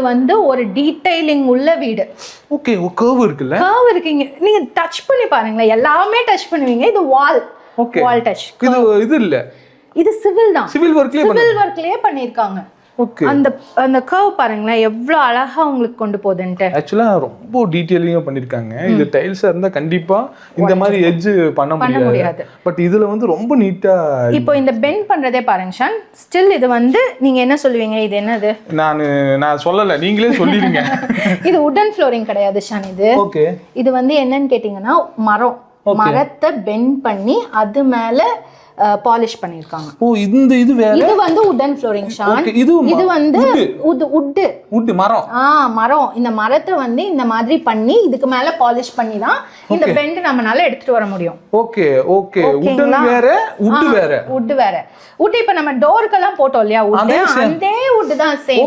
வந்து ஒரு டீடைலிங் உள்ள வீடு. ஓகே, கர்வ் இருக்குல்ல? கர்வ் இருக்குங்க. நீங்க டச் பண்ணி பாருங்களேன், எல்லாமே டச் பண்ணுவீங்க. இது வால் டச். இது இல்ல, இது சிவில் தான். சிவில் ஒர்க்லயே பண்ணிருக்காங்க. ஓகே, அந்த கர்வ் பாருங்களேன் எவ்வளவு அழகா உங்களுக்கு கொண்டு போகுதுன்ட்டு. ஆக்சுவலா ரொம்ப டீடைலிங்கா பண்ணிருக்காங்க. இது டைல்ஸா இருந்தா கண்டிப்பா இந்த மாதிரி எட்ஜ் பண்ண முடியாது. பட் இதுல வந்து ரொம்ப நீட்டா. இப்போ இந்த பெண்ட் பண்றதே பாருங்க ஷான். ஸ்டில் இது வந்து நீங்க என்ன சொல்லுவீங்க, இது என்னது? நான் சொல்லல, நீங்களே சொல்லிடுங்க. இது வுடன் ஃப்ளோரிங் கிடையாது ஷான். இது ஓகே, இது வந்து என்னன்னு கேட்டீங்கன்னா மரத்தை பெண்ட் பண்ணி அது மேல பாலிஷ் பண்ணிருக்காங்க. ஓ, இது வேற. இது வந்து வுடன் ஃப்ளோரிங் ஷான். இது வந்து வுட் மரம். மரம். இந்த மரத்தை வந்து இந்த மாதிரி பண்ணி இதுக்கு மேல பாலிஷ் பண்ணி தான் இந்த பெண்ட் நம்மனால எடுத்துட்டு வர முடியும். ஓகே ஓகே, வுட் வேற, வுட் வேற. வுட் இப்ப நம்ம டோர்க்கெல்லாம் போட்டோம் இல்லையா, வுட் அதே வுட் தான் சேம்.